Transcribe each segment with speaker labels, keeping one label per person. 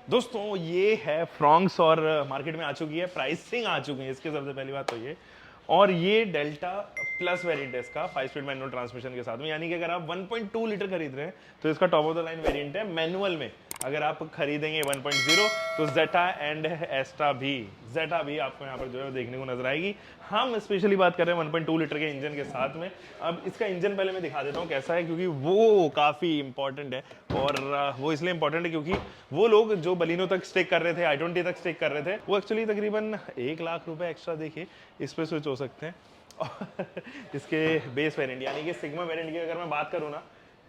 Speaker 1: दोस्तों ये है फ्रॉन्क्स और मार्केट में आ चुकी है, प्राइसिंग आ चुकी है इसके। सबसे पहली बात तो ये, और ये डेल्टा प्लस वेरिएंट है इसका 5 स्पीड मैनुअल ट्रांसमिशन के साथ में, यानी कि अगर आप 1.2 लीटर खरीद रहे हैं तो इसका top of the line variant है मैनुअल में। अगर आप खरीदेंगे 1.0 तो जेटा एंड एस्टा भी, जेटा भी आपको यहाँ पर जो है देखने को नजर आएगी। हम स्पेशली बात कर रहे हैं 1.2 लीटर के इंजन के साथ में। अब इसका इंजन पहले मैं दिखा देता हूँ कैसा है, क्योंकि वो काफ़ी इंपॉर्टेंट है। और वो इसलिए इंपॉर्टेंट है क्योंकि वो लोग जो बलिनो तक स्टेक कर रहे थे, i20 तक स्टेक कर रहे थे, वो एक्चुअली तकरीबन 1 लाख रुपए एक्स्ट्रा देखिए इस पर स्विच हो सकते हैं। और इसके बेस वेरिएंट यानी कि सिग्मा वेरिएंट की अगर मैं बात करूँ ना,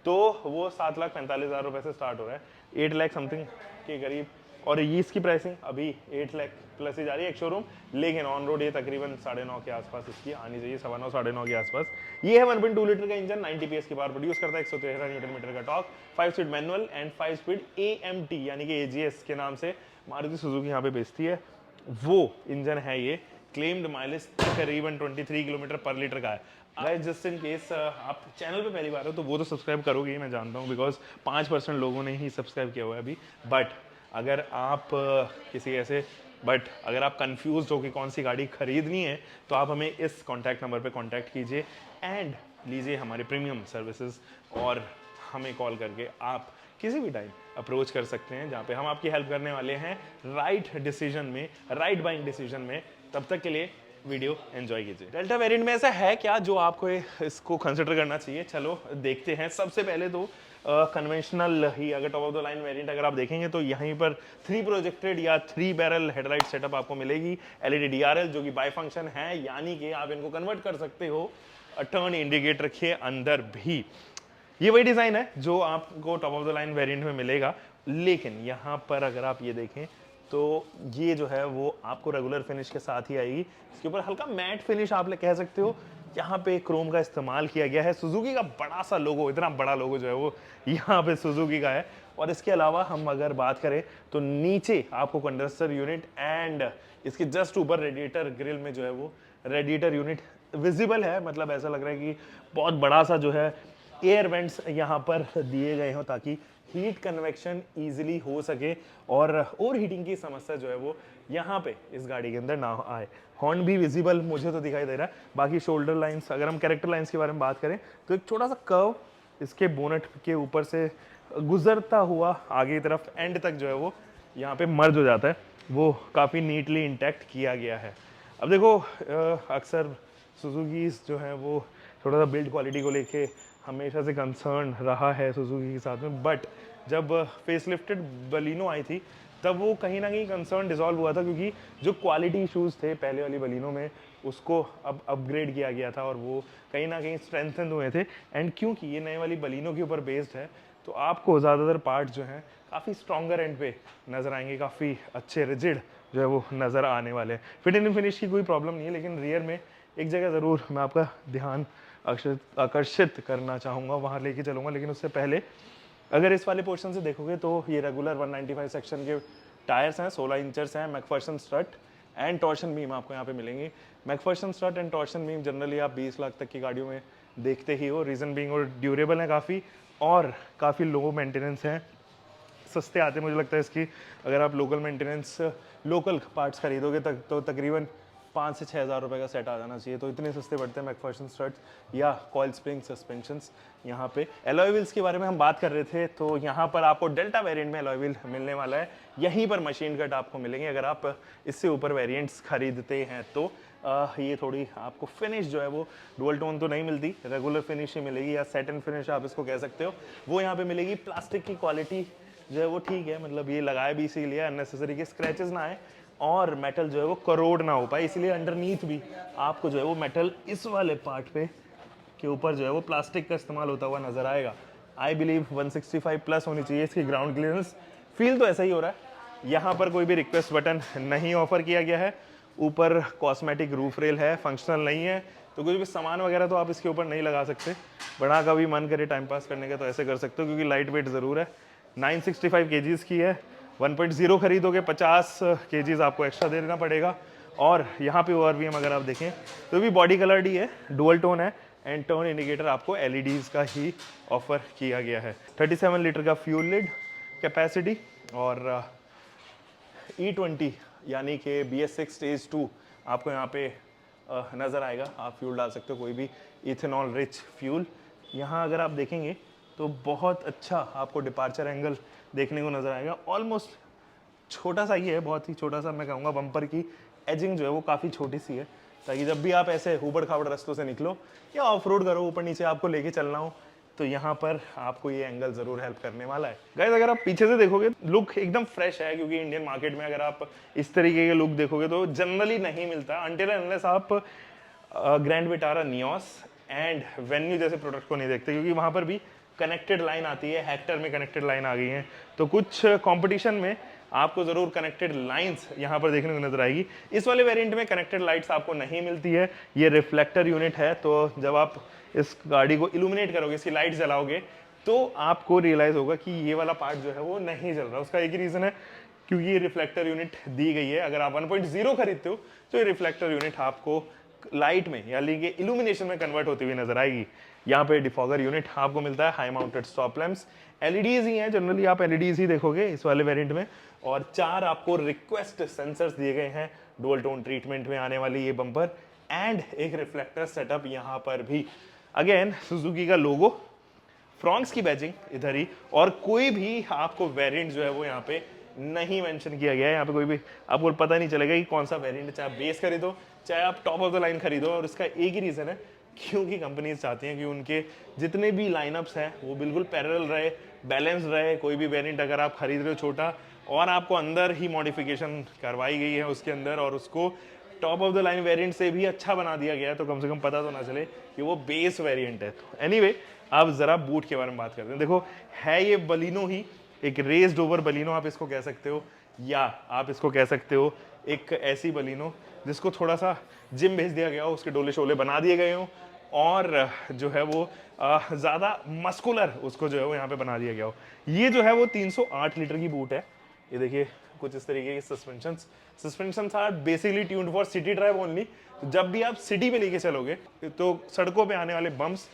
Speaker 1: तो वो 7,45,000 रुपए से स्टार्ट हो रहा है, 8 लाख समथिंग के करीब। और ये इसकी प्राइसिंग अभी 8 लाख प्लस ही जा रही है एक शोरूम, लेकिन ऑन रोड ये तकरीबन 9.5 के आसपास इसकी आनी चाहिए, 9.25 9.5 के आसपास। ये है 1.2 लीटर का इंजन, 90 पीएस की पावर प्रोड्यूस करता है, 113 न्यूटन मीटर का torque, 5 speed manual and 5 speed AMT यानी कि एजीएस के नाम से मारुति सुजुकी यहाँ पे बेचती है, वो इंजन है ये। क्लेम्ड माइलेज तकरीबन 23 किलोमीटर पर लीटर का है। गाइस जस्ट इन केस आप चैनल पे पहली बार हो तो वो तो सब्सक्राइब करोगे ही, मैं जानता हूँ, बिकॉज 5% लोगों ने ही सब्सक्राइब किया हुआ है अभी। बट अगर आप किसी ऐसे अगर आप कंफ्यूज हो कि कौन सी गाड़ी खरीदनी है, तो आप हमें इस कॉन्टैक्ट नंबर पे कॉन्टैक्ट कीजिए एंड लीजिए हमारे प्रीमियम सर्विसेज, और हमें कॉल करके आप किसी भी टाइम अप्रोच कर सकते हैं, जहाँ पे हम आपकी हेल्प करने वाले हैं राइट डिसीजन में, राइट बाइंग डिसीजन में। तब तक के लिए वीडियो एंजॉय कीजिए। डेल्टा वेरिएंट में ऐसा है क्या जो आपको इसको कंसिडर करना चाहिए, चलो देखते हैं। सबसे पहले तो कन्वेंशनल ही, अगर top of the line variant अगर आप देखेंगे तो यहीं पर 3 प्रोजेक्टेड या 3 बैरल हेडलाइट सेटअप आपको मिलेगी, एलईडी डीआरएल जो कि बाई फंक्शन है, यानी कि आप इनको कन्वर्ट कर सकते हो टर्न इंडिकेटर के अंदर भी। ये वही डिजाइन है जो आपको top of the line variant में मिलेगा, लेकिन यहाँ पर अगर आप ये देखें तो ये जो है वो आपको रेगुलर फिनिश के साथ ही आएगी। इसके ऊपर हल्का मैट फिनिश आप कह सकते हो, यहाँ पे क्रोम का इस्तेमाल किया गया है। सुजुकी का बड़ा सा लोगो, इतना बड़ा लोगो जो है वो यहाँ पे सुजुकी का है। और इसके अलावा हम अगर बात करें तो नीचे आपको कंडेंसर यूनिट एंड इसके जस्ट ऊपर रेडिएटर ग्रिल में जो है वो रेडिएटर यूनिट विजिबल है, मतलब ऐसा लग रहा है कि बहुत बड़ा सा जो है एयर वेंट्स यहाँ पर दिए गए हों ताकि हीट कन्वेक्शन इजीली हो सके और ओवर हीटिंग की समस्या जो है वो यहाँ पे इस गाड़ी के अंदर ना आए। हॉर्न भी विजिबल मुझे तो दिखाई दे रहा है। बाकी शोल्डर लाइंस, अगर हम कैरेक्टर लाइंस के बारे में बात करें तो एक छोटा सा कर्व इसके बोनट के ऊपर से गुजरता हुआ आगे की तरफ एंड तक जो है वो यहाँ पे मर्ज हो जाता है, वो काफ़ी नीटली इंटैक्ट किया गया है। अब देखो अक्सर सुजुकी जो है वो थोड़ा सा बिल्ड क्वालिटी को लेके हमेशा से कंसर्न रहा है सुजुकी के साथ में, बट जब फेसलिफ्टेड बलिनो आई थी तब वो कहीं ना कहीं कंसर्न डिसॉल्व हुआ था, क्योंकि जो क्वालिटी इशूज़ थे पहले वाली बलिनो में उसको अब अपग्रेड किया गया था और वो कहीं ना कहीं स्ट्रेंथन हुए थे। एंड क्योंकि ये नए वाली बलिनो के ऊपर बेस्ड है तो आपको ज़्यादातर पार्ट जो हैं काफ़ी स्ट्रॉन्गर एंड पे नज़र आएंगे, काफ़ी अच्छे रिजिड जो है वो नज़र आने वाले हैं। फिट एंड फिनिश की कोई प्रॉब्लम नहीं है, लेकिन रियर में एक जगह ज़रूर मैं आपका ध्यान आकर्षित करना चाहूँगा, वहाँ लेके चलूँगा। लेकिन उससे पहले अगर इस वाले पोर्शन से देखोगे तो ये रेगुलर 195 सेक्शन के टायर्स हैं, 16 इंचर्स हैं, Macpherson strut and torsion beam आपको यहाँ पे मिलेंगी। Macpherson strut and torsion beam generally आप 20 लाख तक की गाड़ियों में देखते ही हो, रीज़न बीइंग और ड्यूरेबल हैं काफ़ी, और काफ़ी लो मेंटेनेंस हैं, सस्ते आते हैं। मुझे लगता है इसकी अगर आप लोकल मेंटेनेंस, लोकल पार्ट्स खरीदोगे तक तो तकरीबन 5 से 6 हज़ार रुपये का सेट आ जाना चाहिए, तो इतने सस्ते पड़ते हैं मैकफर्सन स्ट्रट्स या कॉइल स्प्रिंग सस्पेंशंस। यहाँ पे एलॉय व्हील्स के बारे में हम बात कर रहे थे, तो यहाँ पर आपको डेल्टा वेरिएंट में एलॉय व्हील मिलने वाला है, यहीं पर मशीन कट आपको मिलेंगे। अगर आप इससे ऊपर वेरिएंट्स खरीदते हैं तो ये थोड़ी आपको फिनिश जो है वो डुअल टोन तो नहीं मिलती, रेगुलर फिनिश ही मिलेगी या सेटन फिनिश आप इसको कह सकते हो, वो यहाँ पे मिलेगी। प्लास्टिक की क्वालिटी जो है वो ठीक है, मतलब ये लगाया भी इसीलिए अननेसेसरी के स्क्रैचेस ना आए और मेटल जो है वो करोड ना हो पाए, इसलिए अंडरनीथ भी आपको जो है वो मेटल इस वाले पार्ट पे के ऊपर जो है वो प्लास्टिक का इस्तेमाल होता हुआ नजर आएगा। आई बिलीव 165 प्लस होनी चाहिए इसकी ग्राउंड क्लियरेंस, फील तो ऐसा ही हो रहा है। यहाँ पर कोई भी रिक्वेस्ट बटन नहीं ऑफर किया गया है, ऊपर कॉस्मेटिक रूफ रेल है, फंक्शनल नहीं है, तो कुछ भी सामान वगैरह तो आप इसके ऊपर नहीं लगा सकते। बड़ा कभी मन करे टाइम पास करने का तो ऐसे कर सकते हो, क्योंकि लाइट वेट ज़रूर है। 965 केजीज़ की है, 1.0 खरीदोगे 50 केजीज़ आपको एक्स्ट्रा देना पड़ेगा। और यहाँ पे और भी हम अगर आप देखें तो भी बॉडी कलर्ड ही है, डुअल टोन है एंड टर्न इंडिकेटर आपको एलईडीज़ का ही ऑफर किया गया है। 37 लीटर का फ्यूल लिड कैपेसिटी और E20 यानी कि BS6 स्टेज 2 आपको यहाँ पे नज़र आएगा। आप फ्यूल डाल सकते हो, कोई भी इथेनॉल रिच फ्यूल। यहाँ अगर आप देखेंगे तो बहुत अच्छा आपको डिपार्चर एंगल देखने को नज़र आएगा। ऑलमोस्ट छोटा सा ही है, बहुत ही छोटा सा, मैं कहूँगा बम्पर की एजिंग जो है वो काफ़ी छोटी सी है, ताकि जब भी आप ऐसे ऊबड़ खाबड़ रास्तों से निकलो या ऑफ रोड करो, ऊपर नीचे आपको लेके चलना हो, तो यहाँ पर आपको ये एंगल ज़रूर हेल्प करने वाला है। गाइस अगर आप पीछे से देखोगे लुक एकदम फ्रेश है, क्योंकि इंडियन मार्केट में अगर आप इस तरीके के लुक देखोगे तो जनरली नहीं मिलता अनटिल अनलेस आप grand Vitara Nios and venue जैसे प्रोडक्ट को नहीं देखते, क्योंकि वहाँ पर भी कनेक्टेड लाइन आती है। हेक्टर में कनेक्टेड लाइन आ गई है, तो कुछ कंपटीशन में आपको ज़रूर कनेक्टेड लाइंस यहाँ पर देखने को नजर आएगी। इस वाले वेरिएंट में कनेक्टेड लाइट्स आपको नहीं मिलती है, ये रिफ्लेक्टर यूनिट है। तो जब आप इस गाड़ी को इल्यूमिनेट करोगे, इसकी लाइट जलाओगे, तो आपको रियलाइज होगा कि ये वाला पार्ट जो है वो नहीं जल रहा। उसका एक ही रीज़न है, क्योंकि ये रिफ्लेक्टर यूनिट दी गई है। अगर आप 1.0 खरीदते हो तो ये रिफ्लेक्टर यूनिट आपको लाइट में यानी कि इल्यूमिनेशन में कन्वर्ट होती हुई नजर आएगी। यहाँ पे डिफॉगर यूनिट आपको मिलता है, high mounted stop lamps, LEDs ही हैं, जनरली आप एलईडीज ही देखोगे इस वाले वेरिएंट में। और 4 आपको रिक्वेस्ट सेंसर्स दिए गए हैं, डुअल टोन ट्रीटमेंट में आने वाली ये बम्पर, एंड एक रिफ्लेक्टर सेटअप यहाँ पर भी। अगेन सुजुकी का लोगो, फ्रॉन्क्स की बैजिंग इधर ही, और कोई भी आपको वेरिएंट जो है वो यहाँ पे नहीं मेंशन किया गया है। यहाँ पे कोई भी आपको पता नहीं चलेगा कि कौन सा वेरिएंट, चाहे आप बेस खरीदो चाहे आप टॉप ऑफ द लाइन खरीदो। और इसका एक ही रीज़न है, क्योंकि कंपनीज चाहती हैं कि उनके जितने भी लाइनअप्स हैं वो बिल्कुल पैरेलल रहे, बैलेंस रहे। कोई भी वेरिएंट अगर आप खरीद रहे हो छोटा और आपको अंदर ही मॉडिफिकेशन करवाई गई है उसके अंदर, और उसको top of the line variant से भी अच्छा बना दिया गया है, तो कम से कम पता तो ना चले कि वो बेस वेरिएंट है। तो एनीवे अब जरा बूट के बारे में बात करते हैं। देखो है ये बलिनो ही, एक रेस्ड ओवर बलिनो आप इसको कह सकते हो, या आप इसको कह सकते हो एक ऐसी बलिनो जिसको थोड़ा सा जिम भेज दिया गया हो, उसके डोले शोले बना दिए गए हों, और जो है वो ज़्यादा मस्कुलर उसको जो है वो यहाँ पे बना दिया गया हो। ये जो है वो 308 लीटर की बूट है। ये देखिए कुछ इस तरीके के suspensions are basically tuned for city drive only. तो जब भी आप सिटी में लेके चलोगे तो सड़कों पे आने वाले बम्प्स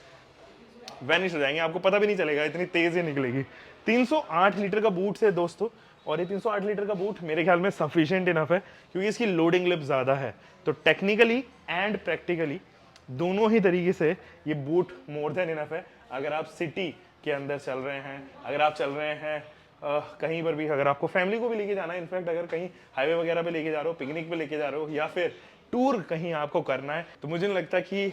Speaker 1: वैनिश हो जाएंगे, आपको पता भी नहीं चलेगा, इतनी तेज ही निकलेगी। 308 लीटर का बूट है दोस्तों, और ये 308 लीटर का बूट मेरे ख्याल में सफिशिएंट इनफ है, क्योंकि इसकी लोडिंग लिप ज़्यादा है। तो टेक्निकली एंड प्रैक्टिकली दोनों ही तरीके से ये बूट मोर देन इनफ है। अगर आप सिटी के अंदर चल रहे हैं, अगर आप चल रहे हैं कहीं पर भी, अगर आपको फैमिली को भी लेके जाना है, इनफैक्ट अगर कहीं हाईवे वगैरह पे लेके जा रहे हो, पिकनिक पे लेके जा रहे हो, या फिर टूर कहीं आपको करना है, तो मुझे नहीं लगता कि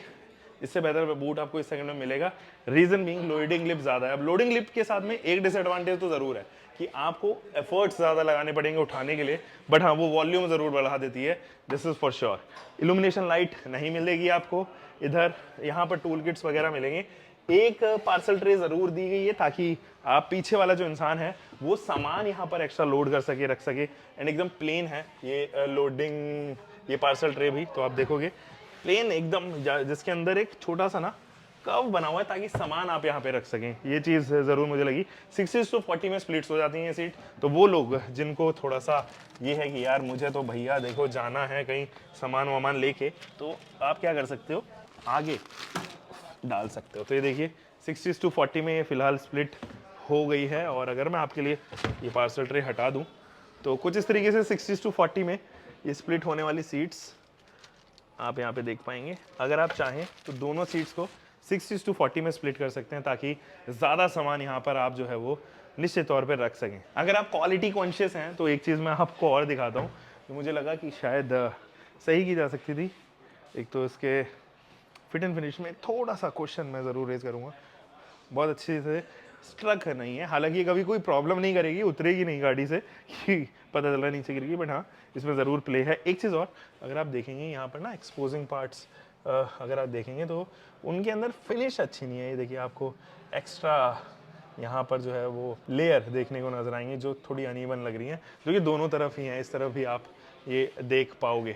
Speaker 1: इससे बेहतर बूट आपको इस सेकंड में मिलेगा। रीजन बीइंग लोडिंग लिप ज़्यादा है। अब लोडिंग लिप के साथ में एक डिसएडवांटेज तो ज़रूर है कि आपको एफर्ट्स ज़्यादा लगाने पड़ेंगे उठाने के लिए, बट हाँ वो वॉल्यूम ज़रूर बढ़ा देती है, this is for sure. Illumination light नहीं मिलेगी आपको इधर, यहाँ पर टूल किट्स वगैरह मिलेंगे। एक पार्सल ट्रे ज़रूर दी गई है, ताकि आप पीछे वाला जो इंसान है वो सामान यहाँ पर एक्स्ट्रा लोड कर सके, रख सके। एंड एकदम प्लेन है ये लोडिंग, ये पार्सल ट्रे भी, तो आप देखोगे प्लेन एकदम, जिसके अंदर एक छोटा सा ना कर्व बना हुआ है, ताकि सामान आप यहाँ पे रख सकें। ये चीज़ ज़रूर मुझे लगी। 60:40 में स्प्लिट्स हो जाती हैं ये सीट, तो वो लोग जिनको थोड़ा सा ये है कि यार मुझे तो भैया देखो जाना है कहीं सामान वामान लेके, तो आप क्या कर सकते हो, आगे डाल सकते हो। तो ये देखिए 60:40 में ये फिलहाल स्प्लिट हो गई है। और अगर मैं आपके लिए ये पार्सल ट्रे हटा दूँ तो कुछ इस तरीके से 60:40 में ये स्प्लिट होने वाली सीट्स आप यहाँ पे देख पाएंगे। अगर आप चाहें तो दोनों सीट्स को 60:40 में स्प्लिट कर सकते हैं, ताकि ज़्यादा सामान यहाँ पर आप जो है वो निश्चित तौर पर रख सकें। अगर आप क्वालिटी कॉन्शियस हैं तो एक चीज़ मैं आपको और दिखाता हूँ, तो मुझे लगा कि शायद सही की जा सकती थी। एक तो इसके फिट एंड फिनिश में थोड़ा सा क्वेश्चन मैं ज़रूर रेज करूँगा, बहुत अच्छे से स्ट्रक नहीं है। हालांकि कभी कोई प्रॉब्लम नहीं करेगी, उतरेगी नहीं गाड़ी से कि पता चल रहा नीचे गिर गई, बट हाँ इसमें ज़रूर प्ले है। एक चीज़ और, अगर आप देखेंगे यहाँ पर ना एक्सपोजिंग पार्ट्स अगर आप देखेंगे तो उनके अंदर फिनिश अच्छी नहीं है। ये देखिए आपको एक्स्ट्रा यहाँ पर जो है वो लेयर देखने को नजर आएंगे, जो थोड़ी अनइवन लग रही हैं, जो कि दोनों तरफ ही हैं। इस तरफ भी आप ये देख पाओगे।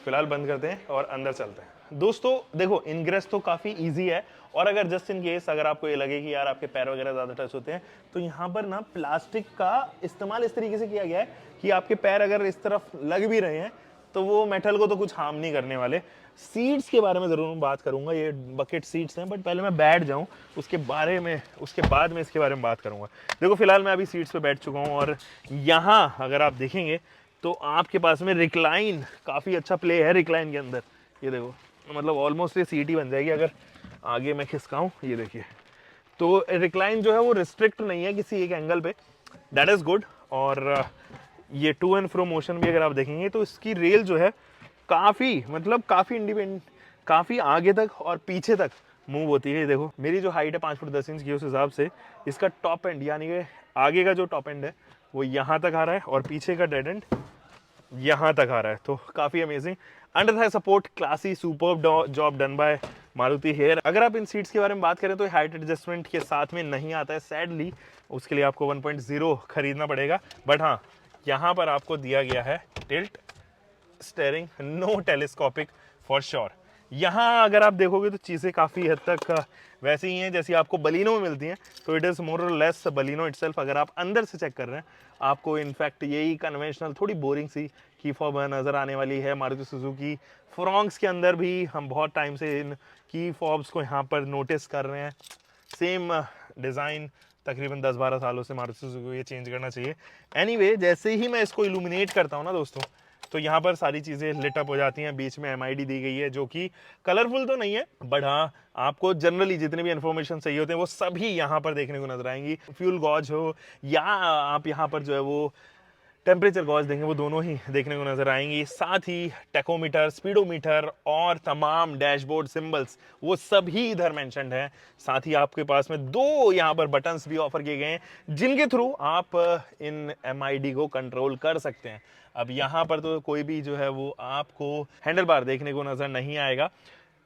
Speaker 1: फिलहाल बंद करते हैं और अंदर चलते हैं। दोस्तों देखो इनग्रेस तो काफ़ी इजी है, और अगर जस्ट इन केस अगर आपको ये लगे कि यार आपके पैर वगैरह ज़्यादा टच होते हैं, तो यहाँ पर ना प्लास्टिक का इस्तेमाल इस तरीके से किया गया है कि आपके पैर अगर इस तरफ लग भी रहे हैं तो वो मेटल को तो कुछ हार्म नहीं करने वाले। सीट्स के बारे में ज़रूर मैं बात करूँगा, ये बकेट सीट्स हैं, बट पहले मैं बैठ जाऊँ उसके बाद में इसके बारे में बात करूँगा। देखो फिलहाल मैं अभी सीट्स पे बैठ चुका हूँ, और यहाँ अगर आप देखेंगे तो आपके पास में रिक्लाइन काफ़ी अच्छा प्ले है रिक्लाइन के अंदर। ये देखो, मतलब ऑलमोस्ट ये सीट ही बन जाएगी अगर आगे मैं खिसकाऊँ। ये देखिए, तो रिक्लाइन जो है वो रिस्ट्रिक्ट नहीं है किसी एक एंगल पे, दैट इज़ गुड। और ये टू एंड फ्रो मोशन भी अगर आप देखेंगे तो इसकी रेल जो है काफ़ी, मतलब काफ़ी इंडिपेंडेंट, काफ़ी आगे तक और पीछे तक मूव होती है। ये देखो, मेरी जो हाइट है 5 फुट 10 इंच की, उस हिसाब से इसका टॉप एंड यानी कि आगे का जो टॉप एंड है वो यहाँ तक आ रहा है और पीछे का डेड एंड यहाँ तक आ रहा है। तो काफ़ी amazing under thigh support, classy, superb job done by Maruti here. अगर आप इन सीट्स के बारे में बात करें तो हाइट एडजस्टमेंट के साथ में नहीं आता है सैडली, उसके लिए आपको 1.0 खरीदना पड़ेगा। बट हाँ, यहाँ पर आपको दिया गया है tilt steering, no telescopic for sure. यहाँ अगर आप देखोगे तो चीज़ें काफ़ी हद तक वैसी ही हैं जैसी आपको बलिनो में मिलती हैं। तो इट इज़ मोर और लेस बलिनो इटसेल्फ। अगर आप अंदर से चेक कर रहे हैं, आपको इनफैक्ट यही कन्वेंशनल थोड़ी बोरिंग सी की फॉब नज़र आने वाली है। मारुति सुजुकी फ्रॉन्क्स के अंदर भी हम बहुत टाइम से इन की फॉब्स को यहाँ पर नोटिस कर रहे हैं। सेम डिज़ाइन तकरीबन 10-12 सालों से मारुति सुजुकी को ये चेंज करना चाहिए। एनीवे, जैसे ही मैं इसको इल्यूमिनेट करता हूँ ना दोस्तों, तो यहाँ पर सारी चीज़ें लिट अप हो जाती हैं। बीच में MID दी गई है जो कि कलरफुल तो नहीं है, बट हाँ, आपको जनरली जितने भी इन्फॉर्मेशन चाहिए होते हैं वो सभी यहाँ पर देखने को नजर आएंगी। फ्यूल गॉज हो या आप यहाँ पर जो है वो टेम्परेचर गॉज देंगे, वो दोनों ही देखने को नजर आएंगी। साथ ही टेकोमीटर, स्पीडोमीटर और तमाम डैशबोर्ड सिंबल्स वो सभी इधर मेंशन्ड है। साथ ही आपके पास में 2 यहाँ पर बटन्स भी ऑफर किए गए हैं जिनके थ्रू आप इन MID को कंट्रोल कर सकते हैं। अब यहाँ पर तो कोई भी जो है वो आपको हैंडल बार देखने को नजर नहीं आएगा।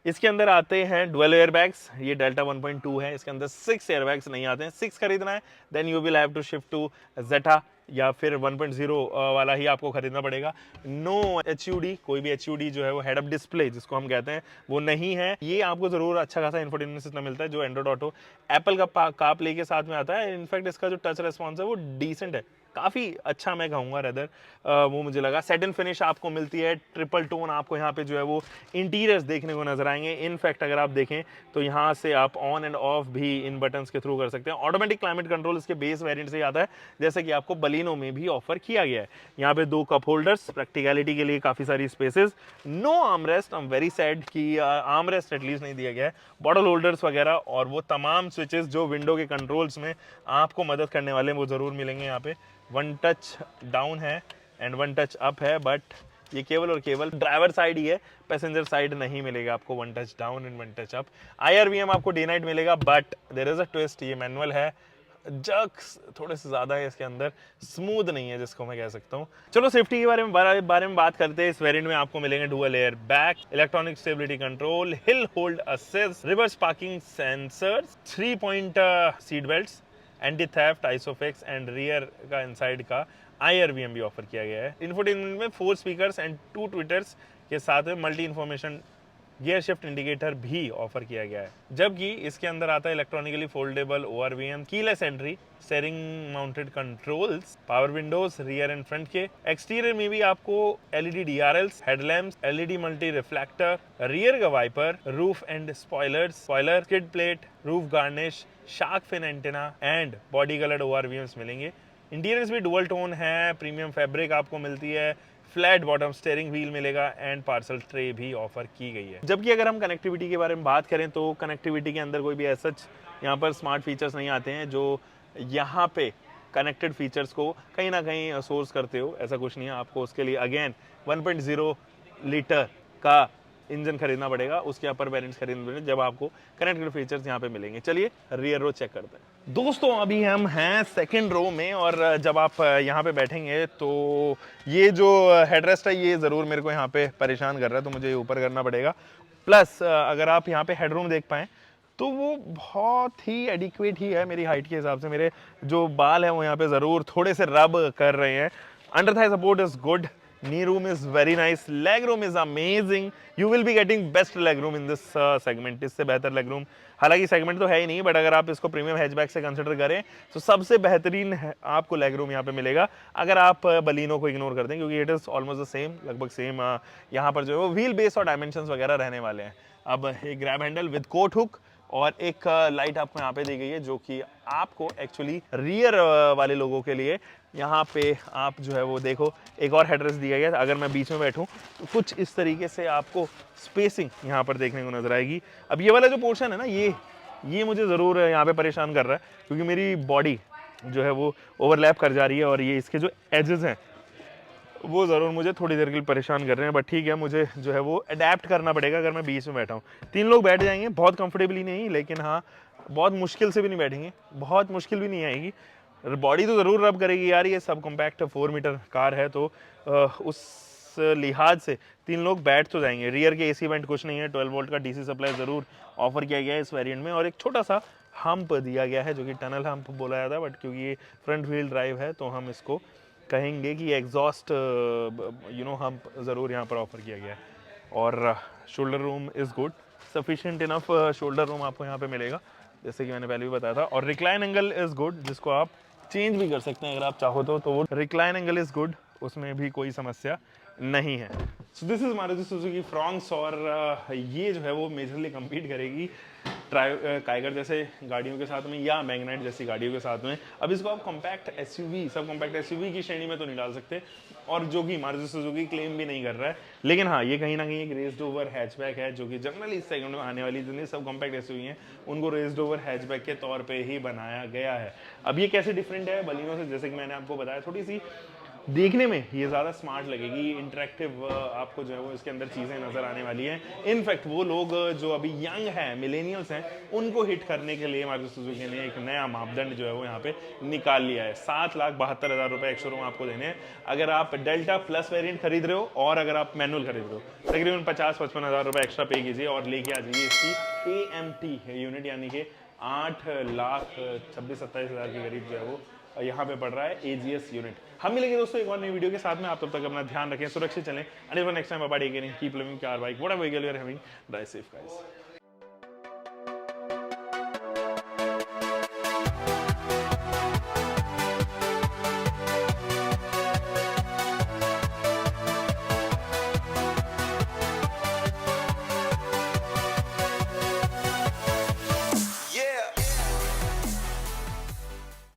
Speaker 1: इसके अंदर आते हैं डुअल एयरबैग्स, ये डेल्टा 1.2 है, इसके अंदर 6 एयरबैग्स नहीं आते हैं। 6 खरीदना है then you will have to shift to Zeta या फिर 1.0 वाला ही आपको खरीदना पड़ेगा। नो HUD, कोई भी HUD जो है वो हेड अप डिस्प्ले जिसको हम कहते हैं वो नहीं है। ये आपको जरूर अच्छा खासा इंफोटेनमेंट सिस्टम मिलता है जो एंड्रॉइड ऑटो एप्पल का कार प्ले के साथ में आता है। इनफैक्ट इसका जो टच रेस्पॉन्स है वो डिसेंट है, काफ़ी अच्छा मैं कहूँगा रेदर, वो मुझे लगा। सेटिन फिनिश आपको मिलती है, ट्रिपल टोन आपको यहाँ पे जो है वो इंटीरियर्स देखने को नजर आएंगे। इनफैक्ट अगर आप देखें तो यहाँ से आप ऑन एंड ऑफ भी इन बटन्स के थ्रू कर सकते हैं। ऑटोमेटिक क्लाइमेट कंट्रोल इसके बेस वेरिएंट से आता है, जैसे कि आपको बलिनो में भी ऑफर किया गया है। यहाँ पे 2 कप होल्डर्स, प्रैक्टिकलिटी के लिए काफ़ी सारी spaces. No armrest, I am very sad कि आर्मरेस्ट एटलीस्ट नहीं दिया गया है। बॉटल होल्डर्स वगैरह और वो तमाम स्विचेस जो विंडो के कंट्रोल्स में आपको मदद करने वाले हैं वो ज़रूर मिलेंगे यहाँ पे। 1 टच डाउन है एंड 1 टच अप है, बट ये केवल और केवल ड्राइवर साइड ही है, पैसेंजर साइड नहीं मिलेगा आपको 1 touch down and 1 touch up. IRVM आपको डे नाइट मिलेगा, but there is a twist, ये मैनुअल है, जर्क्स थोड़े से ज्यादा है इसके अंदर, स्मूथ नहीं है जिसको मैं कह सकता हूँ। चलो सेफ्टी के बारे में बात करते हैं। इस वेरिएंट में आपको मिलेंगे dual air bag, electronic stability control, hill hold assist, reverse parking sensors, 3 point seat belts, anti theft, isofix and rear का इनसाइड का IRVM भी ऑफर किया गया है। इंफोटेनमेंट में 4 स्पीकर्स एंड 2 ट्विटर्स के साथ में multi information gear shift indicator भी ऑफर किया गया है, जबकि इसके अंदर आता है electronically foldable ORVM, keyless entry, steering mounted controls, power windows rear and front के। एक्सटीरियर में भी आपको LED DRLs, headlamps, LED multi reflector, rear का wiper, roof and spoiler, skid plate, roof garnish, shark fin antenna and body coloured ORVMs मिलेंगे। Interiors भी dual tone है, premium fabric आपको मिलती है, फ्लैट बॉटम स्टीयरिंग व्हील मिलेगा and parcel tray भी offer की गई है। जबकि अगर हम कनेक्टिविटी के बारे में बात करें तो कनेक्टिविटी के अंदर कोई भी ऐसा यहाँ पर स्मार्ट फीचर्स नहीं आते हैं जो यहाँ पे कनेक्टेड फीचर्स को कहीं ना कहीं सोर्स करते हो, ऐसा कुछ नहीं है। आपको उसके लिए अगेन 1.0 लीटर का इंजन खरीदना पड़ेगा, उसके अपर वेरिएंट्स खरीदने पड़ेंगे जब आपको कनेक्टेड फीचर्स यहाँ पे मिलेंगे। चलिए रियर रो चेक करते हैं। दोस्तों अभी हम हैं सेकंड रो में और जब आप यहाँ पे बैठेंगे तो ये जो हेडरेस्ट है ये ज़रूर मेरे को यहाँ पे परेशान कर रहा है, तो मुझे ऊपर करना पड़ेगा। प्लस अगर आप यहाँ पे हेडरूम देख पाएँ तो वो बहुत ही एडिक्वेट ही है मेरी हाइट के हिसाब से। मेरे जो बाल हैं वो यहाँ पे ज़रूर थोड़े से रब कर रहे हैं। Under thigh support is good, knee room is very nice, leg room is amazing, you will be getting best leg room in this segment। इससे बेहतर leg room हालांकि सेगमेंट तो है ही नहीं, बट अगर आप इसको प्रीमियम हैचबैक से कंसिडर करें तो सबसे बेहतरीन आपको लेग रूम यहाँ पे मिलेगा अगर आप बलिनो को इग्नोर करते हैं, क्योंकि it is almost the same, लगभग सेम। यहाँ पर जो है वो व्हील बेस और डायमेंशंस वगैरह रहने वाले हैं। अब एक grab handle with coat hook और एक लाइट आपको यहाँ पे दी गई है जो कि आपको एक्चुअली रियर वाले लोगों के लिए यहाँ पे आप जो है वो देखो एक और हेडरेस्ट दिया गया है। अगर मैं बीच में बैठूं तो कुछ इस तरीके से आपको स्पेसिंग यहाँ पर देखने को नजर आएगी। अब ये वाला जो पोर्शन है ना, ये मुझे ज़रूर यहाँ पे परेशान कर रहा है, क्योंकि मेरी बॉडी जो है वो ओवरलैप कर जा रही है और ये इसके जो एजेस हैं वो ज़रूर मुझे थोड़ी देर के लिए परेशान कर रहे हैं। बट ठीक है, मुझे जो है वो अडेप्ट करना पड़ेगा अगर मैं बीच में बैठा हूँ। 3 लोग बैठ जाएंगे, बहुत कंफर्टेबली नहीं, लेकिन हाँ बहुत मुश्किल से भी नहीं बैठेंगे, बहुत मुश्किल भी नहीं आएगी। बॉडी तो ज़रूर रब करेगी यार, ये सब कॉम्पैक्ट 4 मीटर कार है, तो उस लिहाज से 3 लोग बैठ तो जाएंगे। रियर के एसी वेंट कुछ नहीं है, 12 वोल्ट का डीसी सप्लाई ज़रूर ऑफर किया गया है इस वेरिएंट में, और एक छोटा सा हम्प दिया गया है जो कि टनल हम्प बोला जाता है, बट क्योंकि ये फ्रंट व्हील ड्राइव है तो हम इसको कहेंगे कि एग्जॉस्ट हम्प ज़रूर यहाँ पर ऑफर किया गया है। और shoulder room is good, sufficient enough shoulder room आपको यहाँ पे मिलेगा, जैसे कि मैंने पहले भी बताया था। और रिक्लाइन एंगल इज़ गुड, जिसको आप चेंज भी कर सकते हैं अगर आप चाहो तो वो रिक्लाइन एंगल इज़ गुड, उसमें भी कोई समस्या नहीं है। So this is Maruti Suzuki Fronx, और ये जो है वो मेजरली कम्पीट करेगी काइगर जैसे गाड़ियों के साथ में या मैग्नाइट जैसी गाड़ियों के साथ में। अब इसको आप compact SUV, sub compact SUV की श्रेणी में तो नहीं डाल सकते, और जो कि मारुति सुजुकी क्लेम भी नहीं कर रहा है। लेकिन हाँ, ये कहीं ना कहीं एक रेस्ड ओवर हैचबैक है, जो कि जनरली इस सेगमेंट में आने वाली जितनी सब कॉम्पैक्ट एसयूवी हैं उनको रेस्ड ओवर हैचबैक के तौर पे ही बनाया गया है। अब ये कैसे डिफरेंट है बलिनो से, जैसे कि मैंने आपको बताया, थोड़ी सी देखने में ये ज़्यादा स्मार्ट लगेगी, इंटरेक्टिव आपको जो है वो इसके अंदर चीज़ें नज़र आने वाली हैं। इनफैक्ट वो लोग जो अभी यंग हैं, मिलेनियल्स हैं, उनको हिट करने के लिए मारुति सुजुकी ने एक नया मापदंड जो है वो यहाँ पे निकाल लिया है। 7,72,000 रुपये एक शोरूम आपको देने हैं अगर आप डेल्टा प्लस वेरिएंट खरीद रहे हो, और अगर आप मैनुअल खरीद रहे हो तकरीबन 50-55 हज़ार रुपये एक्स्ट्रा पे कीजिए और लेके आ जाइए इसकी AMT यूनिट, यानी कि 8,26,27,000 के करीब जो है वो यहाँ पे पड़ रहा है AGS यूनिट। हम मिलेंगे दोस्तों एक और नई वीडियो के साथ में। आप तब तक अपना ध्यान रखें, सुरक्षित चलें। Anil next time, bye, keep living car bike whatever vehicle you are having, drive safe guys.